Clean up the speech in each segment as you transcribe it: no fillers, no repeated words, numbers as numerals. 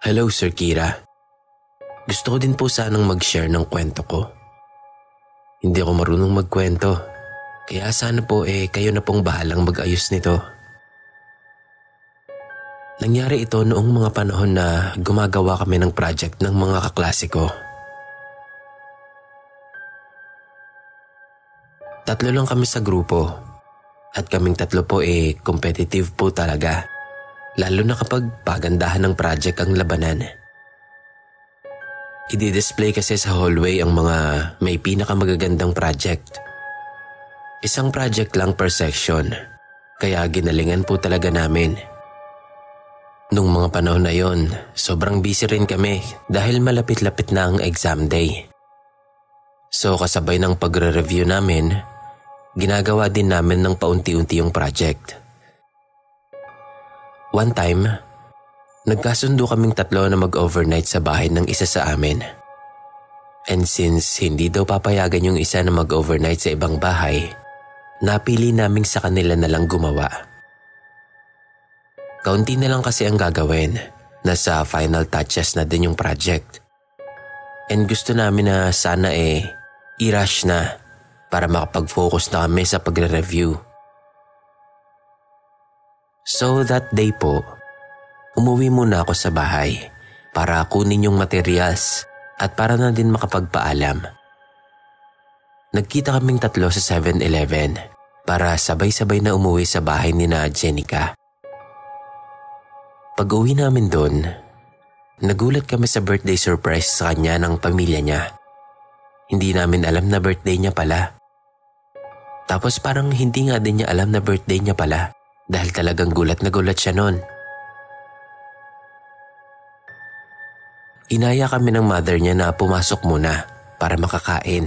Hello, Sir Kira. Gusto ko din po sanang mag-share ng kwento ko. Hindi ako marunong magkwento, kaya sana po kayo na pong bahalang mag-ayos nito. Nangyari ito noong mga panahon na gumagawa kami ng project ng mga kaklase ko. Tatlo lang kami sa grupo at kaming tatlo po competitive po talaga. Lalo na kapag pagandahan ng project ang labanan. I-display kasi sa hallway ang mga may pinakamagagandang project. Isang project lang per section, kaya ginalingan po talaga namin. Nung mga panahon na yon, sobrang busy rin kami dahil malapit-lapit na ang exam day. So kasabay ng pagre-review namin, ginagawa din namin ng paunti-unti yung project. One time, nagkasundo kaming tatlo na mag-overnight sa bahay ng isa sa amin. And since hindi daw papayagan yung isa na mag-overnight sa ibang bahay, napili naming sa kanila na lang gumawa. Kaunti na lang kasi ang gagawin, nasa final touches na din yung project. And gusto namin na sana i-rush na para makapag-focus na kami sa pagre-review. So that day po, umuwi muna ako sa bahay para kunin yung materials at para na din makapagpaalam. Nagkita kaming tatlo sa 7-Eleven para sabay-sabay na umuwi sa bahay ni na Jenica. Pag-uwi namin doon, nagulat kami sa birthday surprise sa kanya ng pamilya niya. Hindi namin alam na birthday niya pala. Tapos parang hindi nga din niya alam na birthday niya pala. Dahil talagang gulat na gulat siya noon. Inaya kami ng mother niya na pumasok muna para makakain.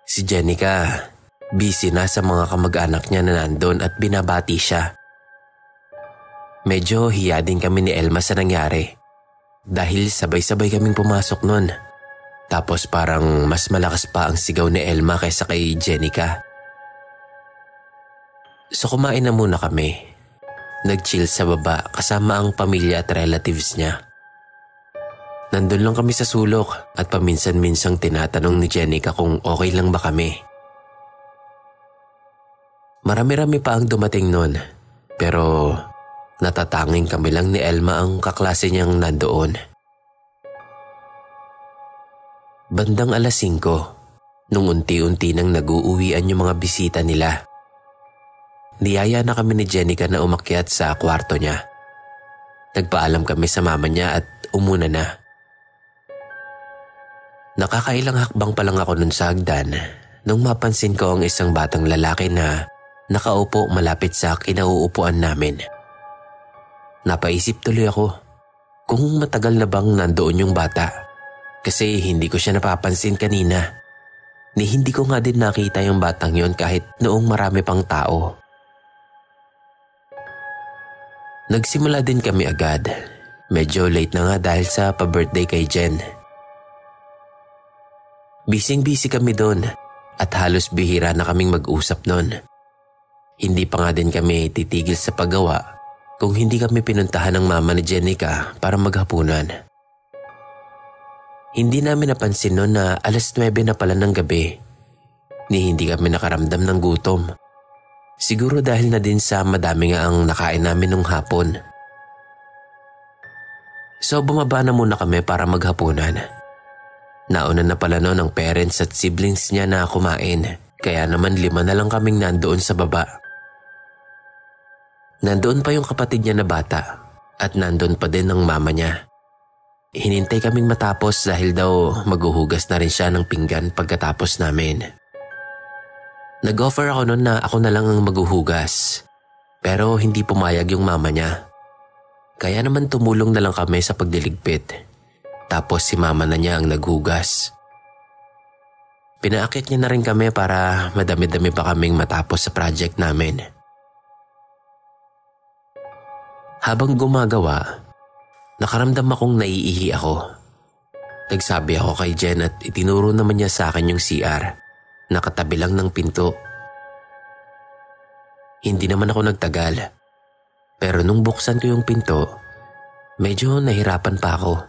Si Jenica, busy na sa mga kamag-anak niya na nandun at binabati siya. Medyo hiya din kami ni Elma sa nangyari dahil sabay-sabay kaming pumasok noon. Tapos parang mas malakas pa ang sigaw ni Elma kaysa kay Jenica. So kumain na muna kami. Nag-chill sa baba kasama ang pamilya at relatives niya. Nandun lang kami sa sulok at paminsan-minsang tinatanong ni Jenica kung okay lang ba kami. Marami-rami pa ang dumating nun, pero natatanging kami lang ni Elma ang kaklase niyang nandoon. Bandang 5:00, nung unti-unti nang nag-uuwian yung mga bisita nila. Niyaya na kami ni Jenica na umakyat sa kwarto niya. Nagpaalam kami sa mama niya at umuna na. Nakakailang hakbang pa lang ako nun sa hagdan nung mapansin ko ang isang batang lalaki na nakaupo malapit sa kinauupuan namin. Napaisip tuloy ako kung matagal na bang nandoon yung bata kasi hindi ko siya napapansin kanina. Ni hindi ko nga din nakita yung batang yon kahit noong marami pang tao. Nagsimula din kami agad. Medyo late na nga dahil sa pa-birthday kay Jen. Busy kami doon at halos bihira na kaming mag-usap noon. Hindi pa nga din kami titigil sa paggawa kung hindi kami pinuntahan ng mama ni Jenica para maghapunan. Hindi namin napansin noon na 9:00 na pala ng gabi. Ni hindi kami nakaramdam ng gutom. Siguro dahil na din sa madami nga ang nakain namin nung hapon. So bumaba na muna kami para maghapunan. Nauna na pala noon ang parents at siblings niya na kumain, kaya naman 5 na lang kaming nandoon sa baba. Nandoon pa yung kapatid niya na bata at nandoon pa din ang mama niya. Hinintay kaming matapos dahil daw maghuhugas na rin siya ng pinggan pagkatapos namin. Nag-offer ako noon na ako na lang ang maghuhugas, pero hindi pumayag yung mama niya. Kaya naman tumulong na lang kami sa pagdiligpit. Tapos si mama na niya ang naghugas. Pinaakit niya na rin kami para madami-dami pa kaming matapos sa project namin. Habang gumagawa, nakaramdam akong naiihi ako. Nagsabi ako kay Jen at itinuro naman niya sa akin yung CR. Nakatabi lang ng pinto. Hindi naman ako nagtagal. Pero nung buksan ko yung pinto, Medyo nahirapan pa ako.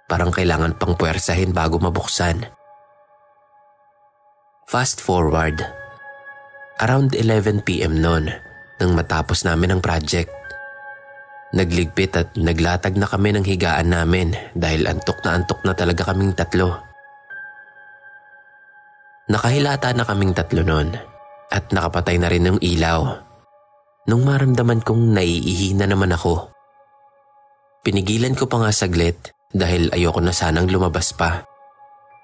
Parang kailangan pang puwersahin bago mabuksan. Fast forward. Around 11 p.m. noon nang matapos namin ang project. Nagligpit at naglatag na kami ng higaan namin dahil antok na talaga kaming tatlo. Nakahilata na kaming tatlo noon at nakapatay na rin yung ilaw. Nung maramdaman kong naiihi na naman ako. Pinigilan ko pa nga saglit dahil ayoko na sanang lumabas pa.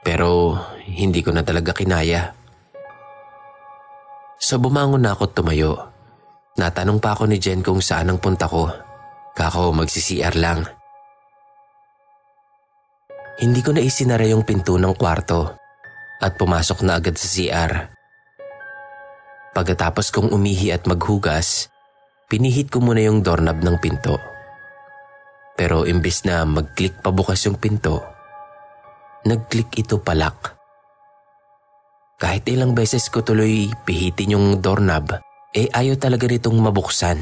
Pero hindi ko na talaga kinaya. So bumangon na ako tumayo. Natanong pa ako ni Jen kung saan ang punta ko. Kako magsi-CR lang. Hindi ko na isinara yung pinto ng kwarto at pumasok na agad sa CR. Pagkatapos kong umihi at maghugas, pinihit ko muna yung doorknob ng pinto. Pero imbis na mag-click pabukas yung pinto, nag-click ito palak. Kahit ilang beses ko tuloy pihitin yung doorknob, ayaw talaga nitong mabuksan.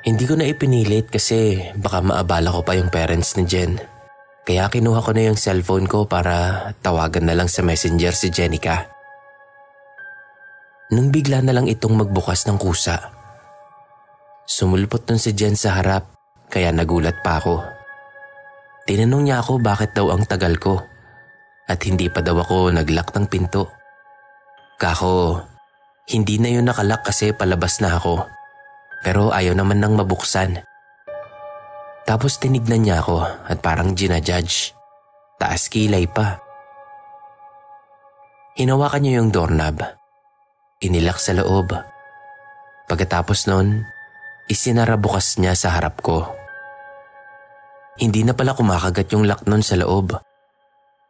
Hindi ko na ipinilit kasi baka maabala ko pa yung parents ni Jen. Kaya kinuha ko na yung cellphone ko para tawagan na lang sa messenger si Jenica. Nung bigla na lang itong magbukas ng kusa. Sumulpot nun si Jen sa harap kaya nagulat pa ako. Tinanong niya ako bakit daw ang tagal ko at hindi pa daw ako nag-lock ng pinto. Kako, hindi na yun nakalock kasi palabas na ako. Pero ayaw naman nang mabuksan. Tapos tinignan niya ako at parang ginajudge. Taas kilay pa. Hinawakan niya yung doorknob. Inilak sa loob. Pagkatapos nun, isinara bukas niya sa harap ko. Hindi na pala kumakagat yung lock nun sa loob.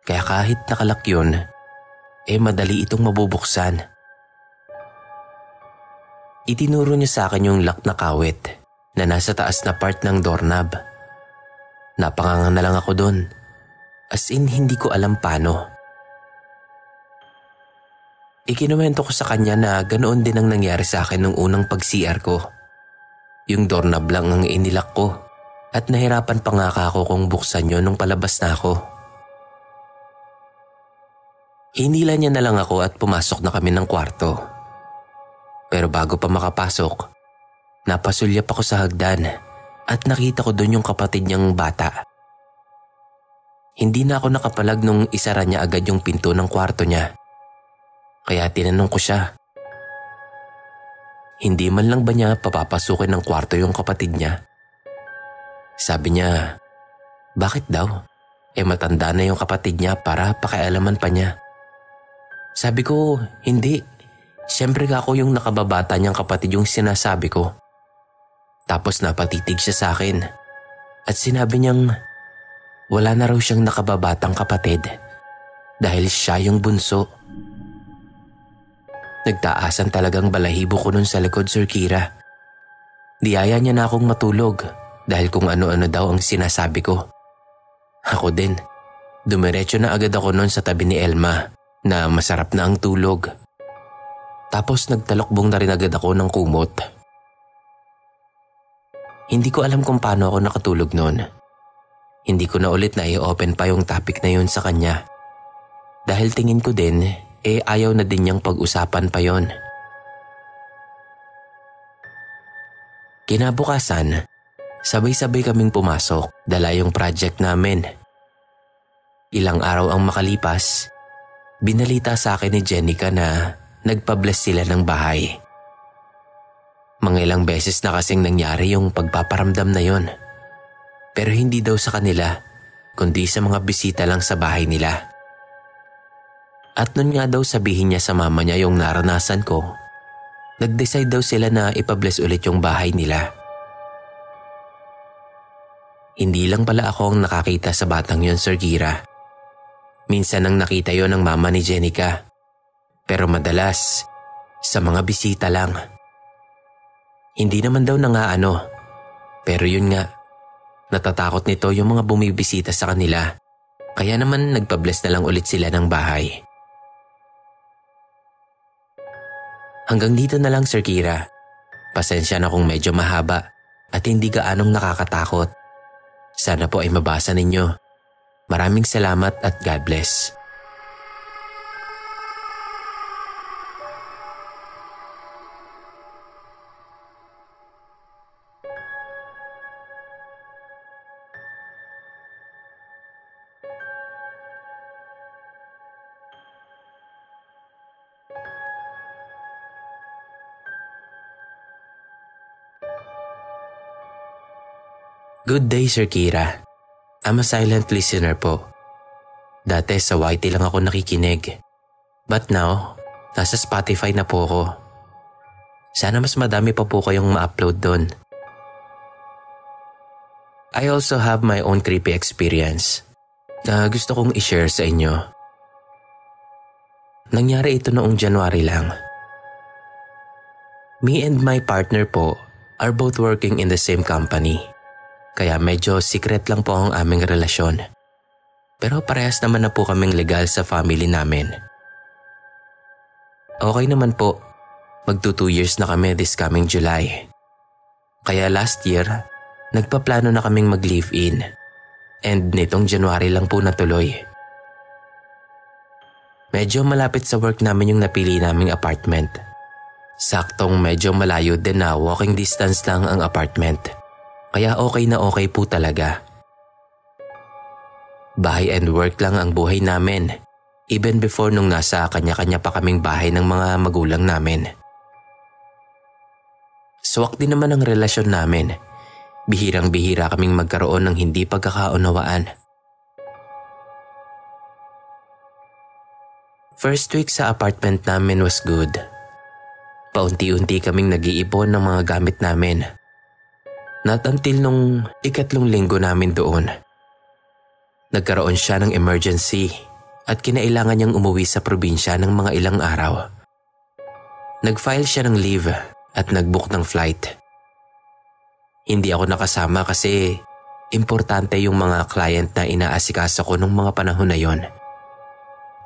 Kaya kahit nakalock yun, madali itong mabubuksan. Itinuro niya sa akin yung lock na kawit na nasa taas na part ng doorknob. Napanganga na lang ako doon. As in, hindi ko alam paano. Ikinuwento ko sa kanya na ganoon din ang nangyari sa akin nung unang pag-CR ko. Yung doorknob lang ang inilak ko at nahirapan pa nga ako kung buksan yun nung palabas na ako. Hinila niya na lang ako at pumasok na kami ng kwarto. Pero bago pa makapasok, napasulyap ako sa hagdan at nakita ko doon yung kapatid niyang bata. Hindi na ako nakapalag nung isara niya agad yung pinto ng kwarto niya. Kaya tinanong ko siya. Hindi man lang ba niya papapasukin ng kwarto yung kapatid niya? Sabi niya, bakit daw? Matanda na yung kapatid niya para pakialaman pa niya. Sabi ko, hindi. Siyempre ako yung nakababata niyang kapatid yung sinasabi ko. Tapos napatitig siya sa akin at sinabi niyang wala na raw siyang nakababatang kapatid dahil siya yung bunso. Nagtaasan talagang balahibo ko nun sa likod, Sir Kira. Diyaya niya na akong matulog dahil kung ano-ano daw ang sinasabi ko. Ako din, dumiretso na agad ako nun sa tabi ni Elma na masarap na ang tulog. Tapos nagtalokbong na rin agad ako ng kumot. Hindi ko alam kung paano ako nakatulog noon. Hindi ko na ulit na i-open pa yung topic na yun sa kanya. Dahil tingin ko din, ayaw na din niyang pag-usapan pa yon. Kinabukasan, sabay-sabay kaming pumasok, dala yung project namin. Ilang araw ang makalipas, binalita sa akin ni Jenica na nagpa-bless sila ng bahay. Mga ilang beses na kasing nangyari yung pagpaparamdam na yon. Pero hindi daw sa kanila, kundi sa mga bisita lang sa bahay nila. At nun nga daw sabihin niya sa mama niya yung naranasan ko, nag-decide daw sila na ipa-bless ulit yung bahay nila. Hindi lang pala ako ang nakakita sa batang yon, Sir Kira. Minsan ang nakita yon ng mama ni Jenica. Pero madalas, sa mga bisita lang. Hindi naman daw nangaano. Pero yun nga, natatakot nito yung mga bumibisita sa kanila. Kaya naman nagpa-bless na lang ulit sila ng bahay. Hanggang dito na lang, Sir Kira. Pasensya na kung medyo mahaba. at hindi gaanong nakakatakot. Sana po ay mabasa ninyo. Maraming salamat at God bless. Good day, Sir Kira. I'm a silent listener po. Dati sa YT lang ako nakikinig. But now, nasa Spotify na po ako. Sana mas madami pa po kayong ma-upload doon. I also have my own creepy experience na gusto kong i-share sa inyo. Nangyari ito noong January lang. Me and my partner po are both working in the same company. Kaya medyo secret lang po ang aming relasyon. Pero parehas naman na po kaming legal sa family namin. Okay naman po, magto 2 years na kami this coming July. Kaya last year, nagpaplano na kaming mag-live-in. And nitong January lang po natuloy. Medyo malapit sa work namin yung napili naming apartment. Saktong medyo malayo din na walking distance lang ang apartment. Kaya okay na okay po talaga. Bahay and work lang ang buhay namin, even before nung nasa kanya-kanya pa kaming bahay ng mga magulang namin. Swak din naman ang relasyon namin. Bihirang-bihira kaming magkaroon ng hindi pagkakaunawaan. First week sa apartment namin was good. Paunti-unti kaming nag-iipon ng mga gamit namin. Not until nung 3 linggo namin doon. Nagkaroon siya ng emergency at kinailangan niyang umuwi sa probinsya ng mga ilang araw. Nag-file siya ng leave at nag-book ng flight. Hindi ako nakasama kasi importante yung mga client na inaasikaso ko nung mga panahon na yon.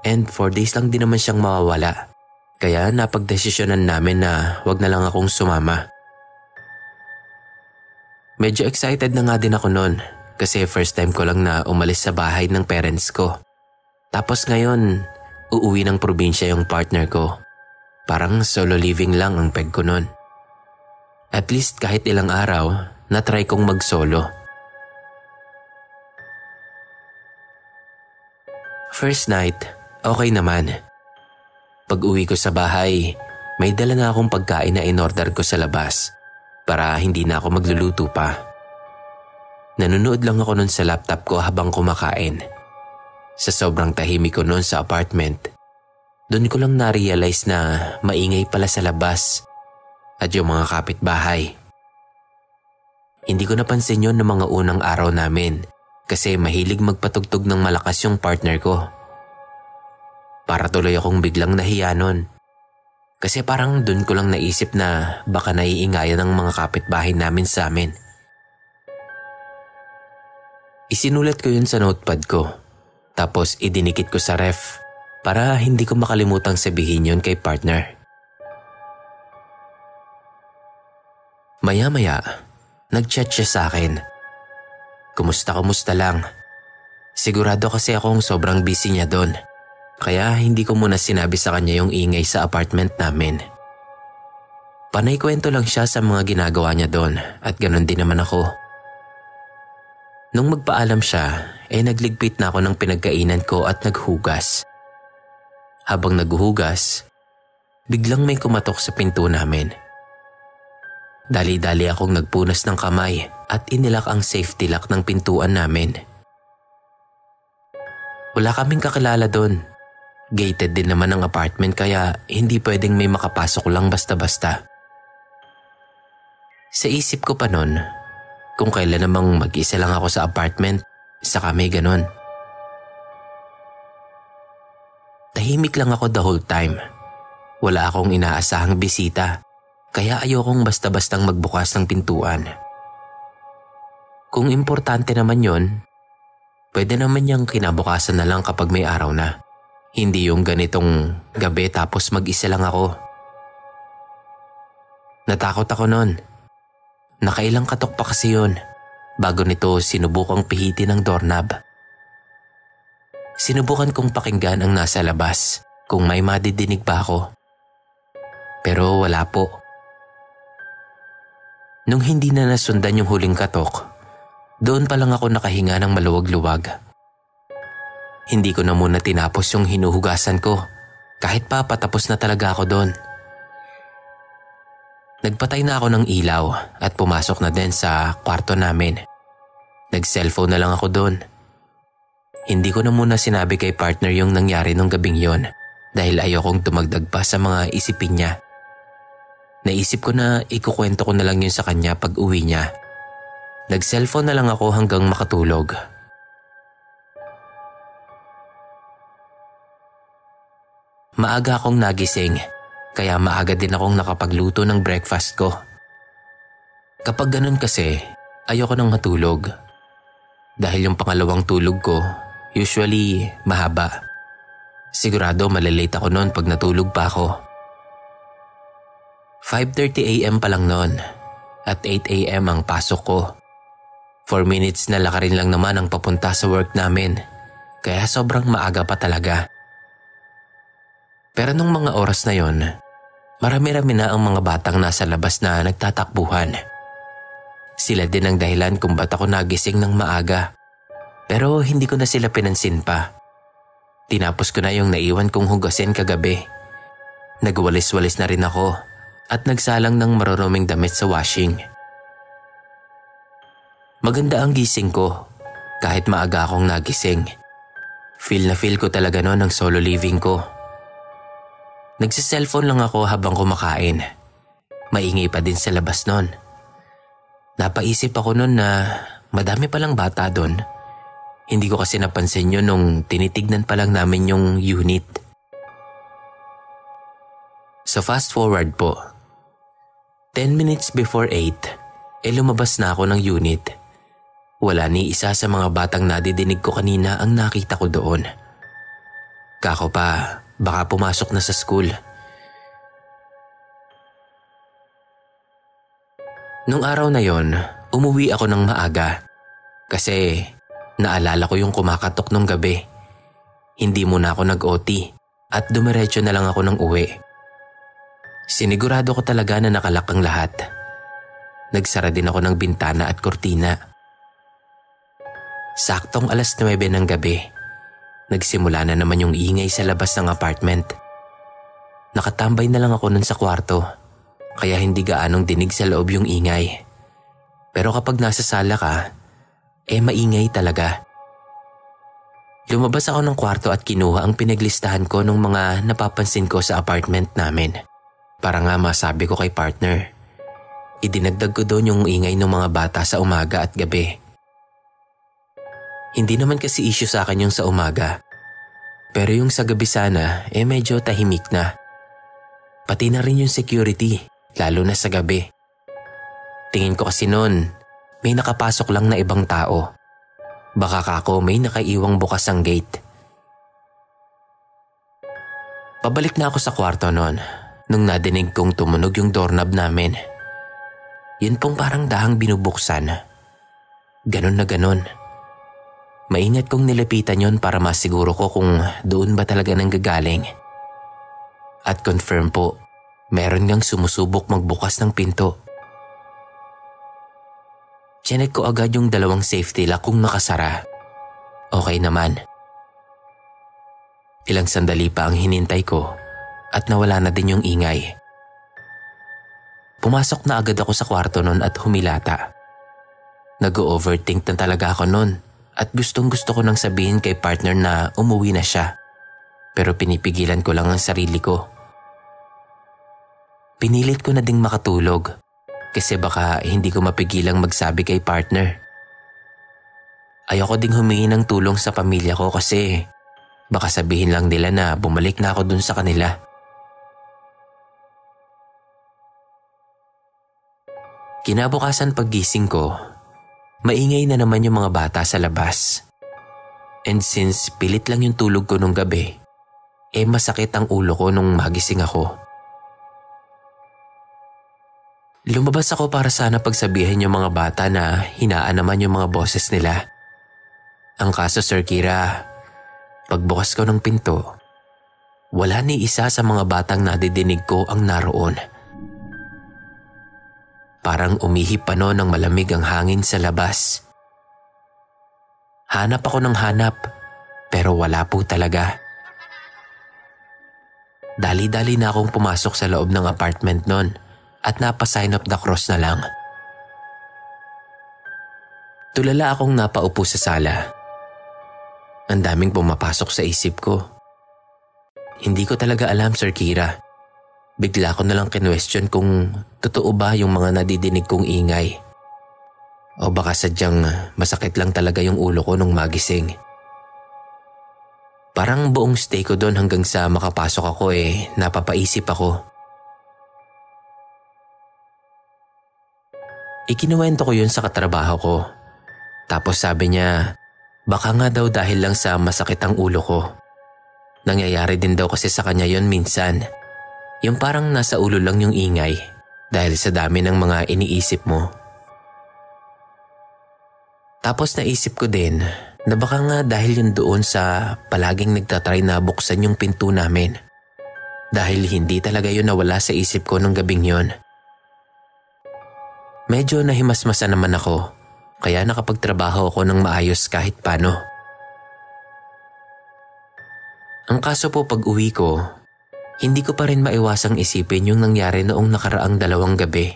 And 4 days lang din naman siyang mawawala. Kaya napagdesisyonan namin na wag na lang akong sumama. Medyo excited na nga din ako noon kasi first time ko lang na umalis sa bahay ng parents ko. Tapos ngayon, uuwi ng probinsya yung partner ko. Parang solo living lang ang peg ko noon. At least kahit ilang araw, na-try kong mag-solo. First night, okay naman. Pag uwi ko sa bahay, may dala na akong pagkain na in-order ko sa labas. Para hindi na ako magluluto pa. Nanonood lang ako nun sa laptop ko habang kumakain. Sa sobrang tahimik ko nun sa apartment, doon ko lang na-realize na maingay pala sa labas at yung mga kapitbahay. Hindi ko napansin yun ng mga unang araw namin kasi mahilig magpatugtog ng malakas yung partner ko. Para tuloy akong biglang nahiya nun. Kasi parang dun ko lang naisip na baka naiingayan ng mga kapitbahay namin sa amin. Isinulat ko yun sa notepad ko. Tapos idinikit ko sa ref para hindi ko makalimutang sabihin yun kay partner. Maya-maya, nag-chat siya sa akin. Kumusta lang. Sigurado kasi akong sobrang busy niya doon. Kaya hindi ko muna sinabi sa kanya yung ingay sa apartment namin. Panay kwento lang siya sa mga ginagawa niya doon at ganun din naman ako. Nung magpaalam siya, nagligpit na ako ng pinagkainan ko at naghugas. Habang naghuhugas, biglang may kumatok sa pinto namin. Dali-dali akong nagpunas ng kamay at inilak ang safety lock ng pintuan namin. Wala kaming kakilala doon. Gated din naman ang apartment kaya hindi pwedeng may makapasok lang basta-basta. Sa isip ko pa nun, kung kailan namang mag-isa lang ako sa apartment, saka may ganon. Tahimik lang ako the whole time. Wala akong inaasahang bisita, kaya ayokong basta-bastang magbukas ng pintuan. Kung importante naman yon, pwede naman niyang kinabukasan na lang kapag may araw na. Hindi yung ganitong gabi tapos mag-isa lang ako. Natakot ako nun. Nakailang katok pa kasi yun bago nito sinubukang pihitin ang doorknob. Sinubukan kong pakinggan ang nasa labas kung may madidinig ba ako. Pero wala po. Nung hindi na nasundan yung huling katok, doon pa lang ako nakahinga ng maluwag-luwag. Hindi ko na muna tinapos yung hinuhugasan ko kahit pa patapos na talaga ako doon. Nagpatay na ako ng ilaw at pumasok na din sa kwarto namin. Nag-cellphone na lang ako doon. Hindi ko na muna sinabi kay partner yung nangyari nung gabing yon dahil ayokong tumagdag pa sa mga isipin niya. Naisip ko na ikukwento ko na lang yun sa kanya pag uwi niya. Nag-cellphone na lang ako hanggang makatulog. Maaga akong nagising kaya maaga din akong nakapagluto ng breakfast ko. Kapag ganun kasi, ayoko nang matulog. Dahil yung pangalawang tulog ko, usually mahaba. Sigurado malilate ako noon pag natulog pa ako. 5:30 AM pa lang noon at 8 AM ang pasok ko. 4 minutes na lakarin lang naman ang papunta sa work namin, kaya sobrang maaga pa talaga. Pero nung mga oras na yon, marami-rami na ang mga batang nasa labas na nagtatakbuhan. Sila din ang dahilan kung ba't ako nagising ng maaga. Pero hindi ko na sila pinansin pa. Tinapos ko na yung naiwan kong hugasin kagabi. Nagwalis-walis na rin ako at nagsalang ng maruruming damit sa washing. Maganda ang gising ko kahit maaga akong nagising. Feel na feel ko talaga noon ang solo living ko. Nagsiselfone lang ako habang kumakain. Maingay pa din sa labas noon. Napaisip ako noon na madami palang bata doon. Hindi ko kasi napansin yun nung tinitignan pa lang namin yung unit. So fast forward po. 10 minutes before 8, lumabas na ako ng unit. Wala ni isa sa mga batang nadidinig ko kanina ang nakita ko doon. Kako pa, baka pumasok na sa school. Nung araw na yon, umuwi ako ng maaga. Kasi naalala ko yung kumakatok nung gabi. Hindi muna ako nag-OT at dumiretso na lang ako ng uwi. Sinigurado ko talaga na nakalak ang lahat. Nagsara din ako ng bintana at kortina. Saktong 9:00 ng gabi, nagsimula na naman yung ingay sa labas ng apartment. Nakatambay na lang ako nun sa kwarto, kaya hindi gaanong dinig sa loob yung ingay. Pero kapag nasa sala ka, maingay talaga. Lumabas ako ng kwarto at kinuha ang pinaglistahan ko ng mga napapansin ko sa apartment namin. Para nga masabi ko kay partner. Idinagdag ko doon yung ingay ng mga bata sa umaga at gabi. Hindi naman kasi issue sa akin yung sa umaga. Pero yung sa gabi sana, medyo tahimik na. Pati na rin yung security, lalo na sa gabi. Tingin ko kasi noon, may nakapasok lang na ibang tao. Baka kako may nakaiwang bukas ang gate. Pabalik na ako sa kwarto noon, nung nadinig kong tumunog yung doorknob namin. Yun pong parang dahang binubuksan. Ganon na ganon. Maingat kong nilapitan yon para masiguro ko kung doon ba talaga nanggagaling. At confirm po, meron ngang sumusubok magbukas ng pinto. Chinek ko agad yung 2 safety lock kung nakasara. Okay naman. Ilang sandali pa ang hinintay ko at nawala na din yung ingay. Pumasok na agad ako sa kwarto nun at humilata. Nag-overthink na talaga ako nun at gustong-gusto ko nang sabihin kay partner na umuwi na siya. Pero pinipigilan ko lang ang sarili ko. Pinilit ko na ding makatulog kasi baka hindi ko mapigilang magsabi kay partner. Ayoko ding humingi ng tulong sa pamilya ko kasi baka sabihin lang nila na bumalik na ako dun sa kanila. Kinabukasan paggising ko, maingay na naman yung mga bata sa labas. And since pilit lang yung tulog ko nung gabi, masakit ang ulo ko nung magising ako. Lumabas ako para sana pagsabihin yung mga bata na hinaan naman yung mga boses nila. Ang kaso, Sir Kira, pagbukas ko ng pinto, wala ni isa sa mga batang nadidinig ko ang naroon. Parang umihip pa noon ng malamig ang hangin sa labas. Hanap ako ng hanap, pero wala po talaga. Dali-dali na akong pumasok sa loob ng apartment noon at napa-sign of the cross na lang. Tulala akong napaupo sa sala. Ang daming pumapasok sa isip ko. Hindi ko talaga alam, Sir Kira. Bigla ko nalang kinwestiyon kung totoo ba yung mga nadidinig kong ingay. O baka sadyang masakit lang talaga yung ulo ko nung magising. Parang buong stay ko doon hanggang sa makapasok ako napapaisip ako. Ikinuwento ko yun sa katrabaho ko. Tapos sabi niya, baka nga daw dahil lang sa masakit ang ulo ko. Nangyayari din daw kasi sa kanya yun minsan. Yung parang nasa ulo lang yung ingay dahil sa dami ng mga iniisip mo. Tapos naisip ko din na baka nga dahil yun doon sa palaging nagtatry na buksan yung pinto namin. Dahil hindi talaga yun nawala sa isip ko nung gabing yun. Medyo nahimasmasa naman ako kaya nakapagtrabaho ako ng maayos kahit paano. Ang kaso po pag uwi ko, hindi ko pa rin maiwasang isipin yung nangyari noong nakaraang 2 gabi.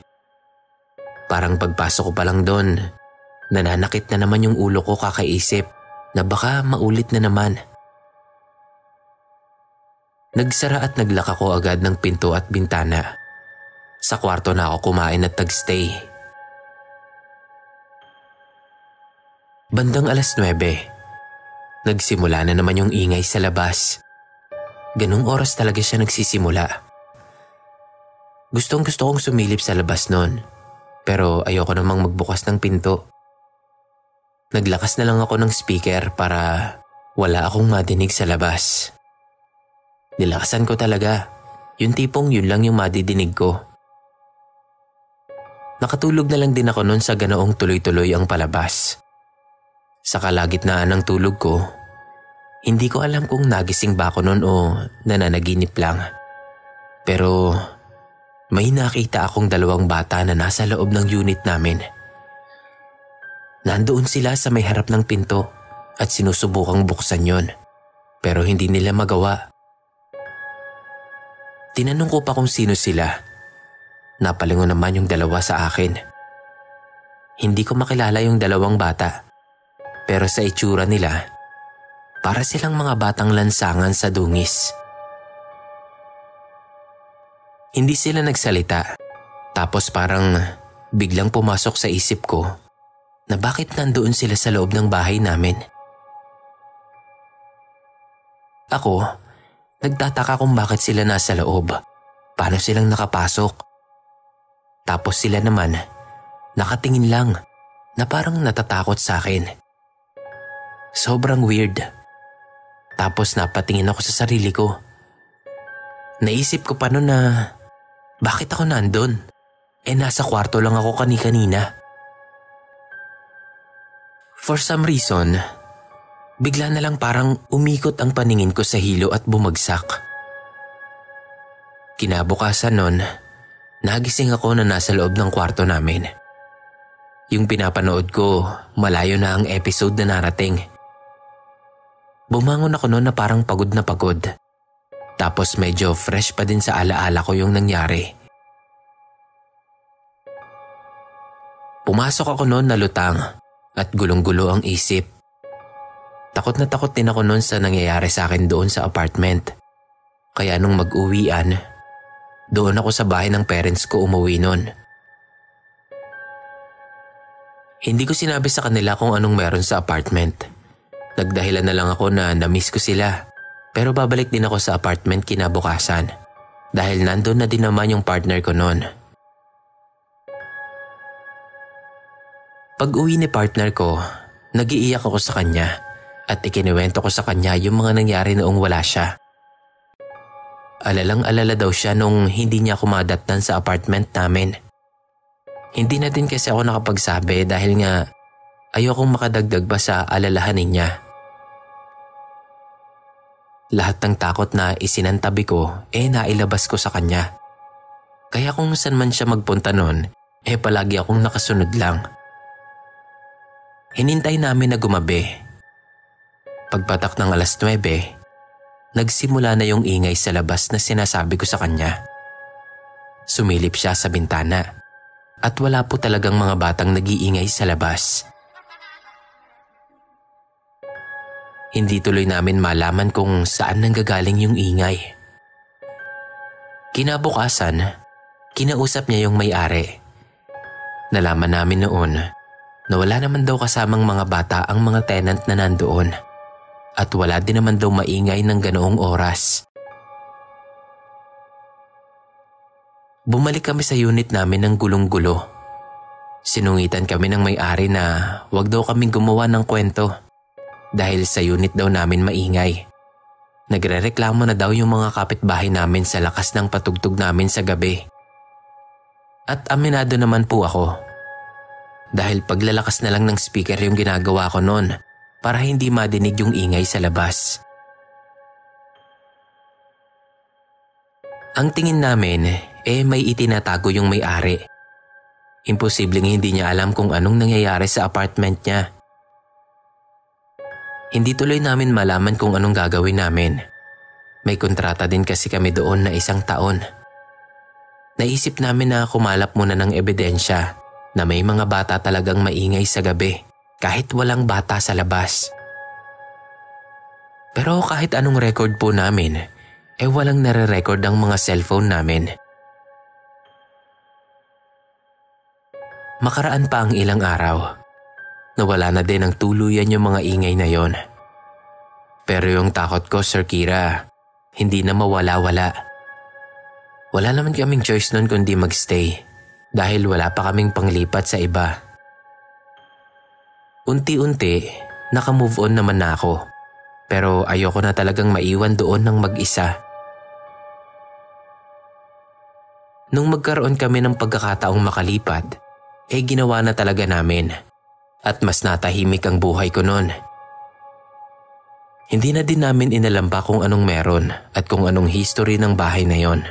Parang pagpasok ko pa lang doon, nananakit na naman yung ulo ko kakaisip na baka maulit na naman. Nagsara at naglak ako agad ng pinto at bintana. Sa kwarto na ako kumain at nagstay. Bandang 9:00, nagsimula na naman yung ingay sa labas. Ganung oras talaga siya nagsisimula. Gustong-gusto kong sumilip sa labas noon, pero ayoko namang magbukas ng pinto. Naglakas na lang ako ng speaker para wala akong madinig sa labas. Nilakasan ko talaga, yung tipong yun lang yung madidinig ko. Nakatulog na lang din ako noon sa ganoong tuloy-tuloy ang palabas. Sa kalagitnaan ng tulog ko, hindi ko alam kung nagising ba ako noon o nananaginip lang. Pero may nakita akong 2 bata na nasa loob ng unit namin. Nandoon sila sa may harap ng pinto at sinusubukang buksan yon, pero hindi nila magawa. Tinanong ko pa kung sino sila. Napalingon naman yung 2 sa akin. Hindi ko makilala yung 2 bata, pero sa itsura nila, para silang mga batang lansangan sa dungis. Hindi sila nagsalita. Tapos parang biglang pumasok sa isip ko na bakit nandoon sila sa loob ng bahay namin. Ako, nagtataka kung bakit sila nasa loob. Paano silang nakapasok? Tapos sila naman, nakatingin lang na parang natatakot sa akin. Sobrang weird. Tapos napatingin ako sa sarili ko. Naisip ko pa noon na bakit ako nandun? Nasa kwarto lang ako kani-kanina. For some reason, bigla na lang parang umikot ang paningin ko sa hilo at bumagsak. Kinabukasan noon, nagising ako na nasa loob ng kwarto namin. Yung pinapanood ko, malayo na ang episode na narating. Bumangon ako noon na parang pagod na pagod. Tapos medyo fresh pa din sa alaala ko yung nangyari. Pumasok ako noon na lutang at gulong-gulo ang isip. Takot na takot din ako noon sa nangyayari sa akin doon sa apartment. Kaya nung mag-uwian, doon ako sa bahay ng parents ko umuwi noon. Hindi ko sinabi sa kanila kung anong meron sa apartment. Nagdahilan na lang ako na na-miss ko sila. Pero babalik din ako sa apartment kinabukasan dahil nandun na din naman yung partner ko noon. Pag uwi ni partner ko, nag-iiyak ako sa kanya at ikinuwento ko sa kanya yung mga nangyari noong wala siya. Alalang-alala daw siya nung hindi niya ako madatnan sa apartment namin. Hindi na din kasi ako nakapagsabi dahil nga ayokong makadagdag ba sa alalahanin niya. Lahat ng takot na isinantabi ko nailabas ko sa kanya. Kaya kung saan man siya magpunta nun, palagi akong nakasunod lang. Hinintay namin na gumabi. Pagpatak ng 9:00, nagsimula na yung ingay sa labas na sinasabi ko sa kanya. Sumilip siya sa bintana at wala po talagang mga batang nag-iingay sa labas. Hindi tuloy namin malaman kung saan nanggagaling yung ingay. Kinabukasan, kinausap niya yung may-ari. Nalaman namin noon na wala naman daw kasamang mga bata ang mga tenant na nandoon at wala din naman daw maingay ng ganoong oras. Bumalik kami sa unit namin ng gulong-gulo. Sinungitan kami ng may-ari na wag daw kaming gumawa ng kwento dahil sa unit daw namin maingay. Nagrereklamo na daw yung mga kapitbahay namin sa lakas ng patugtog namin sa gabi. At aminado naman po ako. Dahil paglalakas na lang ng speaker yung ginagawa ko noon para hindi madinig yung ingay sa labas. Ang tingin namin may itinatago yung may-ari. Imposibleng hindi niya alam kung anong nangyayari sa apartment niya. Hindi tuloy namin malaman kung anong gagawin namin. May kontrata din kasi kami doon na 1 taon. Naisip namin na kumalap muna ng ebidensya na may mga bata talagang maingay sa gabi kahit walang bata sa labas. Pero kahit anong record po namin, walang nare-record ang mga cellphone namin. Makaraan pa ang ilang araw. Nawala na din ang tuluyan yung mga ingay na yon. Pero yung takot ko, Sir Kira, hindi na mawala-wala. Wala naman kaming choice nun kundi magstay. Dahil wala pa kaming panglipat sa iba. Unti-unti, naka-move on naman na ako. Pero ayoko na talagang maiwan doon ng mag-isa. Nung magkaroon kami ng pagkakataong makalipat, ginawa na talaga namin. At mas natahimik ang buhay ko noon. Hindi na din namin inalam pa kung anong meron at kung anong history ng bahay na yon.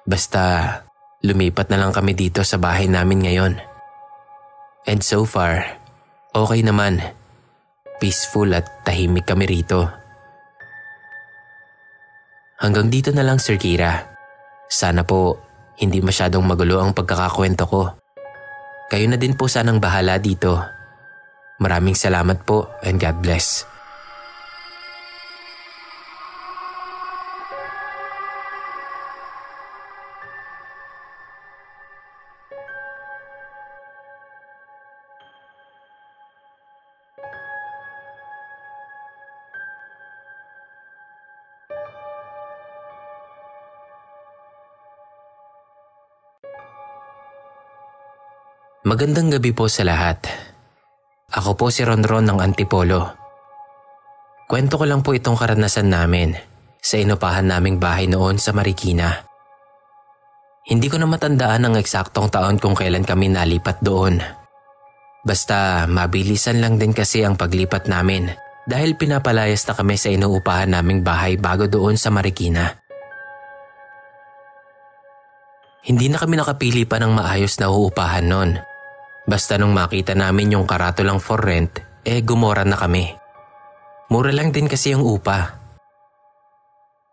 Basta lumipat na lang kami dito sa bahay namin ngayon. And so far, okay naman. Peaceful at tahimik kami rito. Hanggang dito na lang, Sir Kira. Sana po hindi masyadong magulo ang pagkakakwento ko. Kayo na din po sanang bahala dito. Maraming salamat po and God bless. Magandang gabi po sa lahat. Ako po si Ronron ng Antipolo. Kwento ko lang po itong karanasan namin sa inupahan naming bahay noon sa Marikina. Hindi ko na matandaan ang eksaktong taon kung kailan kami nalipat doon. Basta mabilisan lang din kasi ang paglipat namin dahil pinapalayas na kami sa inuupahan naming bahay bago doon sa Marikina. Hindi na kami nakapili pa ng maayos na uupahan noon. Basta nung makita namin yung karatulang for rent, gumora na kami. Mura lang din kasi yung upa.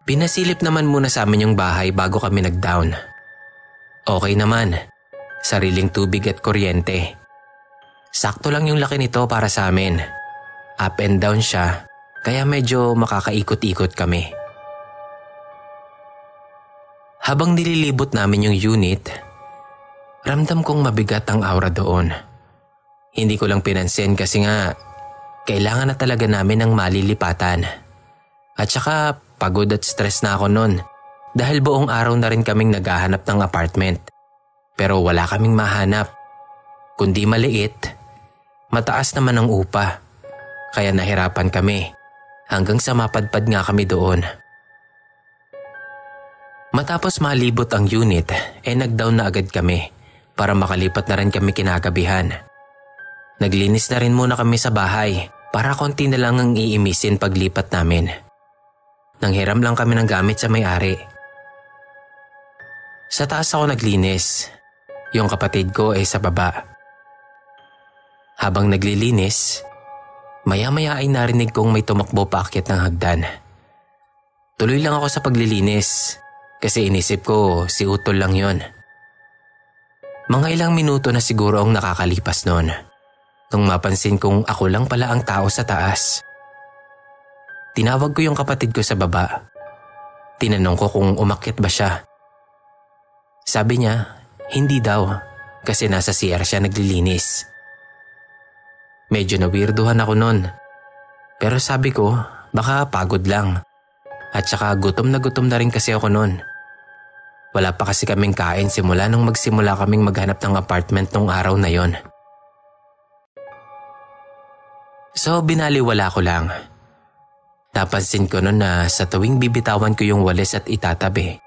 Pinasilip naman muna sa amin yung bahay bago kami nag-down. Okay naman, sariling tubig at kuryente. Sakto lang yung laki nito para sa amin. Up and down siya, kaya medyo makakaikot-ikot kami. Habang nililibot namin yung unit, ramdam kong mabigat ang aura doon. Hindi ko lang pinansin kasi nga kailangan na talaga namin ng malilipatan. At saka pagod at stress na ako noon dahil buong araw na rin kaming naghahanap ng apartment. Pero wala kaming mahanap. Kundi maliit, mataas naman ang upa. Kaya nahirapan kami hanggang sa mapadpad nga kami doon. Matapos malibot ang unit, nag-down na agad kami para makalipat na rin kami kinagabihan. Naglinis na rin muna kami sa bahay para konti na lang ang iimisin paglipat namin. Nanghiram lang kami ng gamit sa may-ari. Sa taas ako naglinis. Yung kapatid ko ay sa baba. Habang naglilinis, maya-maya ay narinig kong may tumakbo paakyat ng hagdan. Tuloy lang ako sa paglilinis kasi inisip ko si Utol lang yon. Mga ilang minuto na siguro ang nakakalipas noon nung mapansin kong ako lang pala ang tao sa taas. Tinawag ko yung kapatid ko sa baba. Tinanong ko kung umakyat ba siya. Sabi niya, hindi daw kasi nasa CR siya naglilinis. Medyo na-weirduhan ako noon. Pero sabi ko, baka pagod lang. At saka gutom na rin kasi ako noon. Wala pa kasi kaming kain simula nung magsimula kaming maghanap ng apartment nung araw na yon. So binaliwala ko lang. Napansin ko noon na sa tuwing bibitawan ko yung walis at itatabi,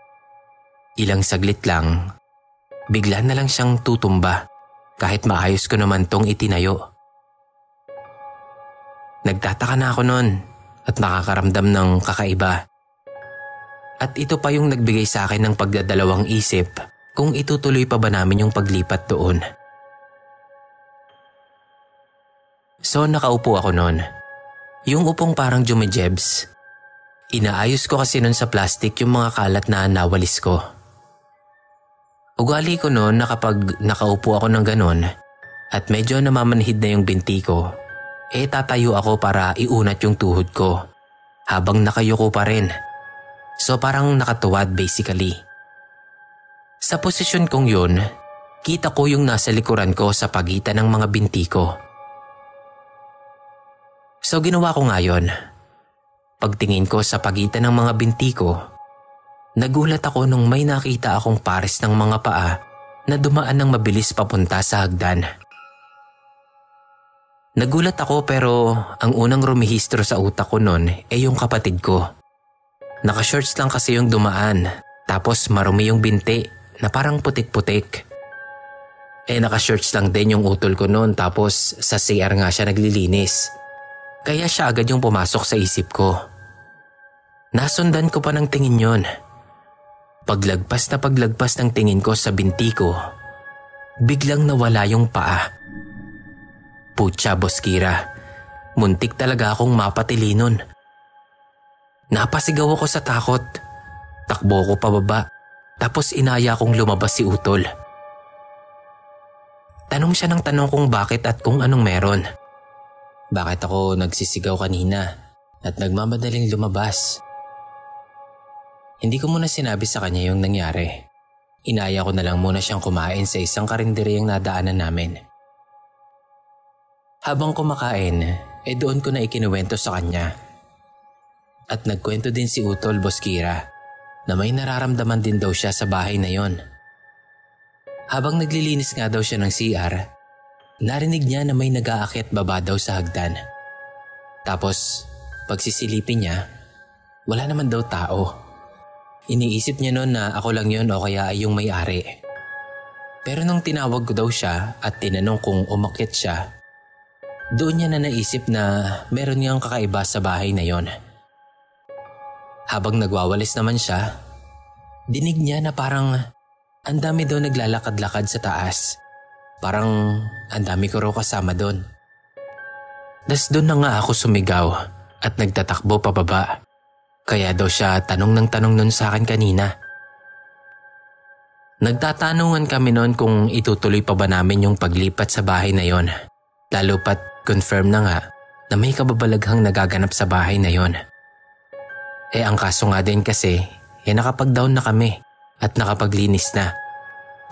ilang saglit lang, bigla na lang siyang tutumba kahit maayos ko naman tong itinayo. Nagtataka na ako noon at nakakaramdam ng kakaiba. At ito pa yung nagbigay sa akin ng pagdadalawang isip kung itutuloy pa ba namin yung paglipat doon. So nakaupo ako noon. Yung upong parang jumijebs. Inaayos ko kasi noon sa plastic yung mga kalat na nawalis ko. Ugali ko noon na kapag nakaupo ako ng ganon at medyo namamanhid na yung binti ko, tatayo ako para iunat yung tuhod ko habang nakayuko pa rin. So parang nakatuwad basically. Sa posisyon kong yun, kita ko yung nasa likuran ko sa pagitan ng mga binti ko. So ginawa ko nga yun. Pagtingin ko sa pagitan ng mga binti ko, nagulat ako nung may nakita akong pares ng mga paa na dumaan ng mabilis papunta sa hagdan. Nagulat ako pero ang unang rumihistro sa utak ko nun ay yung kapatid ko. Naka-shorts lang kasi yung dumaan tapos marumi yung binti na parang putik-putik. Naka-shorts lang din yung utol ko nun tapos sa CR nga siya naglilinis. Kaya siya agad yung pumasok sa isip ko. Nasundan ko pa ng tingin yon. Paglagpas ng tingin ko sa binti ko, biglang nawala yung paa. Putya, Boss Kira, muntik talaga akong mapatili nun. Napasigaw ako sa takot. Takbo ko pababa, tapos inaya kong lumabas si Utol. Tanong siya ng tanong kung bakit at kung anong meron. Bakit ako nagsisigaw kanina at nagmamadaling lumabas? Hindi ko muna sinabi sa kanya yung nangyari. Inaya ko na lang muna siyang kumain sa isang karinderyang nadaanan namin. Habang kumakain, doon ko na ikinuwento sa kanya. At nagkwento din si Utol, Boss Kira, na may nararamdaman din daw siya sa bahay na yon. Habang naglilinis nga daw siya ng CR, narinig niya na may nag-aakyat baba daw sa hagdan. Tapos, pagsisilipin niya, wala naman daw tao. Iniisip niya noon na ako lang yon o kaya ay yung may-ari. Pero nung tinawag ko daw siya at tinanong kung umakyat siya, doon niya na naisip na meron niyang kakaiba sa bahay na yon. Habang nagwawalis naman siya, dinig niya na parang ang dami daw naglalakad-lakad sa taas. Parang ang dami ko raw kasama doon. Das doon na nga ako sumigaw at nagtatakbo pababa. Kaya daw siya tanong ng tanong nun sa akin kanina. Nagtatanungan kami noon kung itutuloy pa ba namin yung paglipat sa bahay na yon. Lalo pat confirm na nga na may kababalaghang nagaganap sa bahay na yon. Ang kaso nga din kasi, nakapag-down na kami at nakapaglinis na.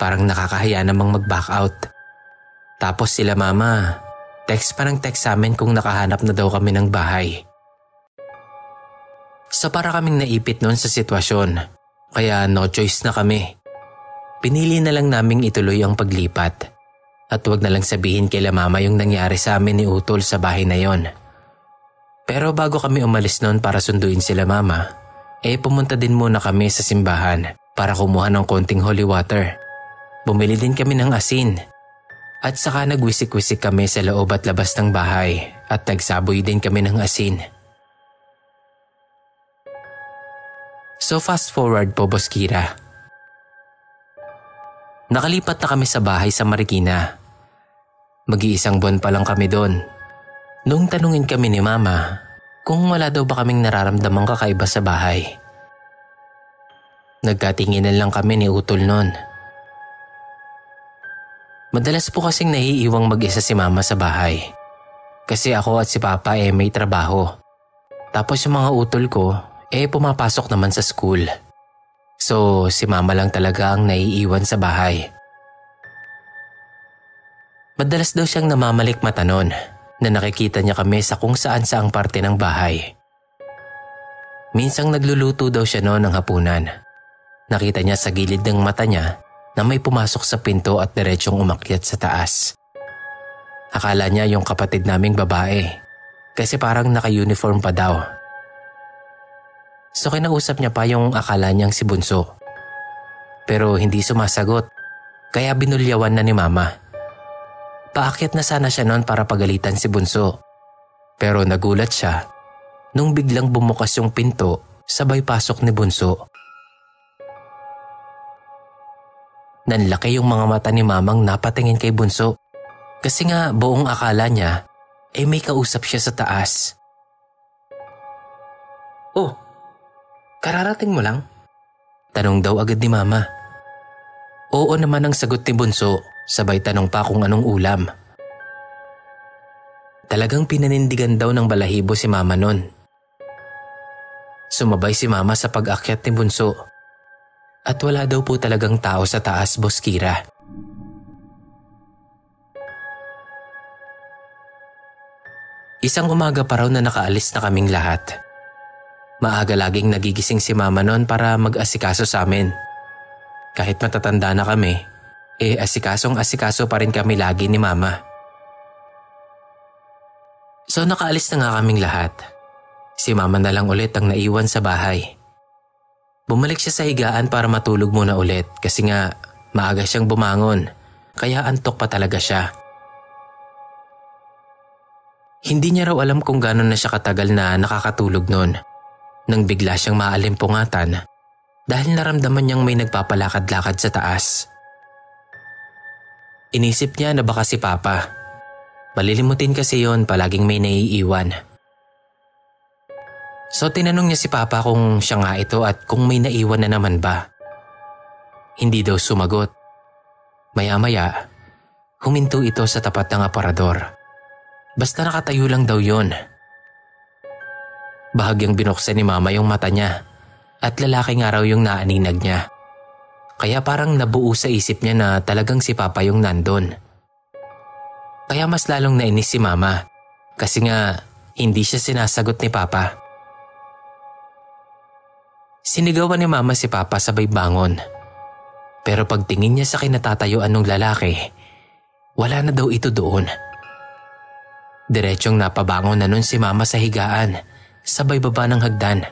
Parang nakakahiya namang mag-back out. Tapos sila mama, text pa ng text sa amin kung nakahanap na daw kami ng bahay. So para kaming naipit noon sa sitwasyon, kaya no choice na kami. Pinili na lang naming ituloy ang paglipat. At wag na lang sabihin kay mama yung nangyari sa amin ni Utol sa bahay na yon. Pero bago kami umalis noon para sunduin sila mama, pumunta din muna kami sa simbahan para kumuha ng konting holy water. Bumili din kami ng asin. At saka nagwisik-wisik kami sa loob at labas ng bahay at nagsaboy din kami ng asin. So fast forward po, Boss Kira. Nakalipat na kami sa bahay sa Marikina. Mag-iisang buwan pa lang kami doon. Nung tanungin kami ni Mama kung wala daw ba kaming nararamdamang kakaiba sa bahay. Nagkatinginan lang kami ni Utol noon. Madalas po kasing naiiwang mag-isa si Mama sa bahay. Kasi ako at si Papa may trabaho. Tapos yung mga utol ko pumapasok naman sa school. So si Mama lang talaga ang naiiwan sa bahay. Madalas daw siyang namamalikmata noon na nakikita niya kami sa kung saan saang parte ng bahay. Minsang nagluluto daw siya noon ng hapunan. Nakita niya sa gilid ng mata niya na may pumasok sa pinto at diretsong umakyat sa taas. Akala niya yung kapatid naming babae kasi parang naka-uniform pa daw. So kinausap niya pa yung akala niyang si Bunso. Pero hindi sumasagot kaya binulyawan na ni Mama. Paakyat na sana siya noon para pagalitan si Bunso. Pero nagulat siya nung biglang bumukas yung pinto sabay pasok ni Bunso. Nanlaki yung mga mata ni Mamang napatingin kay Bunso kasi nga buong akala niya may kausap siya sa taas. "Oh, kararating mo lang?" Tanong daw agad ni Mama. Oo naman ang sagot ni Bunso, sabay tanong pa kung anong ulam. Talagang pinanindigan daw ng balahibo si Mama nun. Sumabay si Mama sa pag-akyat ni Bunso. At wala daw po talagang tao sa taas, Boss Kira. Isang umaga pa raw na nakaalis na kaming lahat. Maaga laging nagigising si Mama noon para mag-asikaso sa amin. Kahit matatanda na kami, asikasong-asikaso pa rin kami lagi ni Mama. So nakaalis na nga kaming lahat. Si Mama na lang ulit ang naiwan sa bahay. Bumalik siya sa higaan para matulog muna ulit kasi nga maaga siyang bumangon kaya antok pa talaga siya. Hindi niya raw alam kung gano'n na siya katagal na nakakatulog noon nang bigla siyang maalimpungatan dahil naramdaman niyang may nagpapalakad-lakad sa taas. Inisip niya na baka si Papa. Malilimutin kasi yon, palaging may naiiwan. So tinanong niya si Papa kung siya nga ito at kung may naiwan na naman ba. Hindi daw sumagot. Maya-maya, huminto ito sa tapat ng aparador. Basta nakatayo lang daw yon. Bahagyang binuksan ni Mama yung mata niya at lalaki nga raw yung naaninag niya. Kaya parang nabuo sa isip niya na talagang si Papa yung nandun. Kaya mas lalong nainis si Mama kasi nga hindi siya sinasagot ni Papa. Sinigawan ni Mama si Papa sabay bangon. Pero pagtingin niya sa kinatatayuan ng lalaki, wala na daw ito doon. Diretsyong napabangon na nun si Mama sa higaan, sabay baba ng hagdan.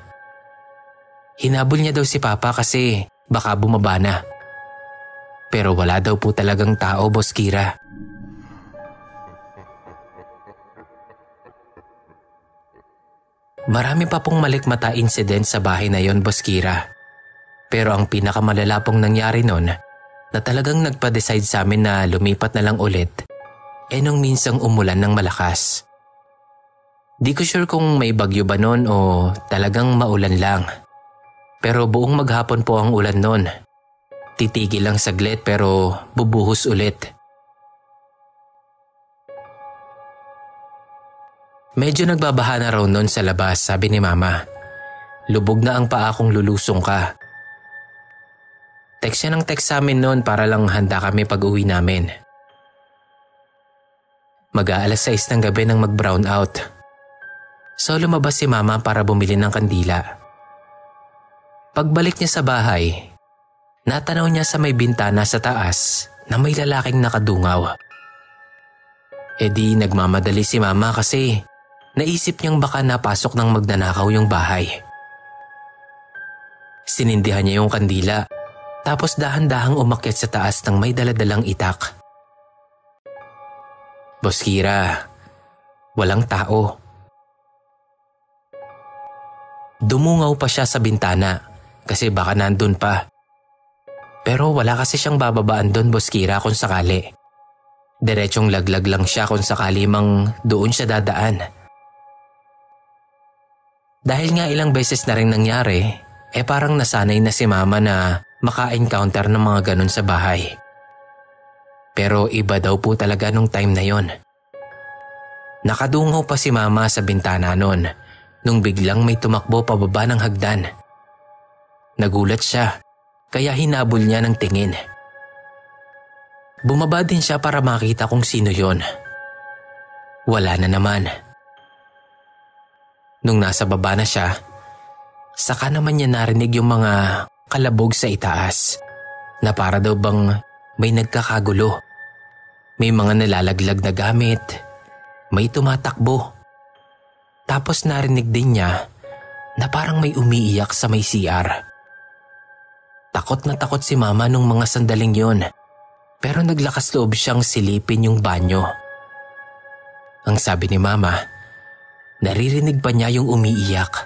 Hinabol niya daw si Papa kasi baka bumaba na. Pero wala daw po talagang tao, Boss Kira. Marami pa pong malikmata incident sa bahay na yon, Boss Kira. Pero ang pinakamalala pong nangyari nun na talagang nagpa-decide sa amin na lumipat na lang ulit nung minsang umulan ng malakas. Di ko sure kung may bagyo ba nun o talagang maulan lang. Pero buong maghapon po ang ulan nun. Titigil lang saglit pero bubuhos ulit. Medyo nagbabaha na raw nun sa labas, sabi ni Mama. Lubog na ang paa kung lulusong ka. Text siya ng text sa amin noon para lang handa kami pag-uwi namin. Mag-aalas 6 ng gabi nang mag-brown out. So lumabas si Mama para bumili ng kandila. Pagbalik niya sa bahay, natanaw niya sa may bintana sa taas na may lalaking nakadungaw. Di nagmamadali si Mama kasi naisip niyang baka napasok ng magnanakaw yung bahay. Sinindihan niya yung kandila Tapos dahan-dahang umakyat sa taas ng may daladalang itak. Boss Kira, walang tao. Dumungaw pa siya sa bintana kasi baka nandun pa. Pero wala kasi siyang bababaan doon, Boss Kira, kung sakali. Diretsong laglag lang siya kung sakali mang doon siya dadaan. Dahil nga ilang beses na rin nangyari, parang nasanay na si Mama na maka-encounter ng mga ganun sa bahay. Pero iba daw po talaga nung time na yon. Nakadungaw pa si Mama sa bintana nun nung biglang may tumakbo pababa ng hagdan. Nagulat siya, kaya hinabol niya ng tingin. Bumaba din siya para makita kung sino yon. Wala na naman. Nung nasa baba na siya, saka naman niya narinig yung mga kalabog sa itaas na para daw bang may nagkakagulo. May mga nalalaglag na gamit, may tumatakbo. Tapos narinig din niya na parang may umiiyak sa may CR. Takot na takot si Mama nung mga sandaling yon, pero naglakas loob siyang silipin yung banyo. Ang sabi ni Mama, naririnig pa niya yung umiiyak,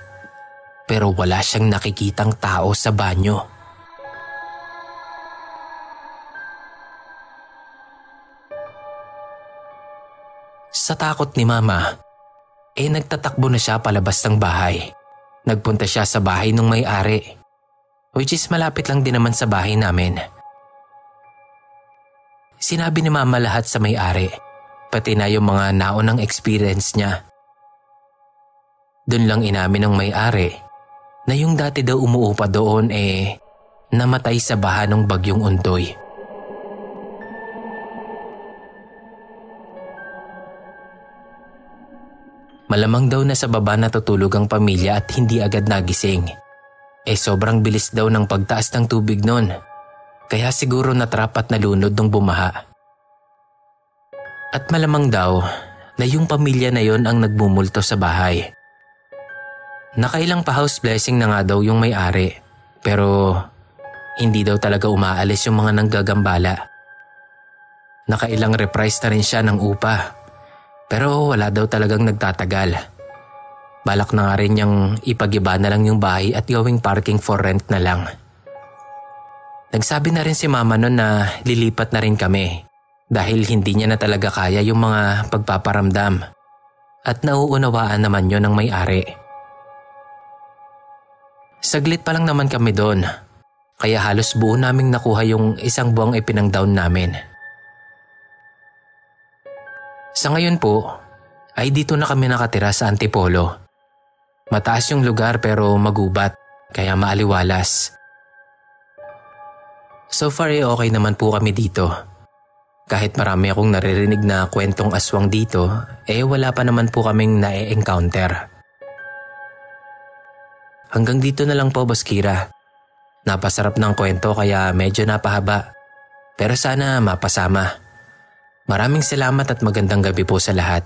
pero wala siyang nakikitang tao sa banyo. Sa takot ni Mama, nagtatakbo na siya palabas ng bahay. Nagpunta siya sa bahay ng may-ari, which is malapit lang din naman sa bahay namin. Sinabi ni Mama lahat sa may-ari, pati na yung mga naunang experience niya. Doon lang inamin ng may-ari na yung dati daw umuupa doon namatay sa baha ng bagyong Undoy. Malamang daw na sa baba natutulog ang pamilya at hindi agad nagising. Sobrang bilis daw ng pagtaas ng tubig nun, kaya siguro natrap at nalunod nung bumaha. At malamang daw na yung pamilya na yon ang nagmumulto sa bahay. Nakailang pa house blessing na nga daw yung may-ari, pero hindi daw talaga umaalis yung mga nanggagambala. Nakailang reprise na rin siya ng upa, pero wala daw talagang nagtatagal. Balak na nga rin niyang ipag-iba na lang yung bahay at gawing parking for rent na lang. Nagsabi na rin si Mama nun na lilipat na rin kami dahil hindi niya na talaga kaya yung mga pagpaparamdam at nauunawaan naman yun ng may-ari. Saglit pa lang naman kami doon, kaya halos buo naming nakuha yung isang buwang ipinang-down namin. Sa ngayon po, ay dito na kami nakatira sa Antipolo. Mataas yung lugar pero magubat, kaya maaliwalas. So far okay naman po kami dito. Kahit marami akong naririnig na kwentong aswang dito, wala pa naman po kaming na-encounter. Hanggang dito na lang po, Boss Kira. Napasarap ng kwento kaya medyo napahaba. Pero sana mapasama. Maraming salamat at magandang gabi po sa lahat.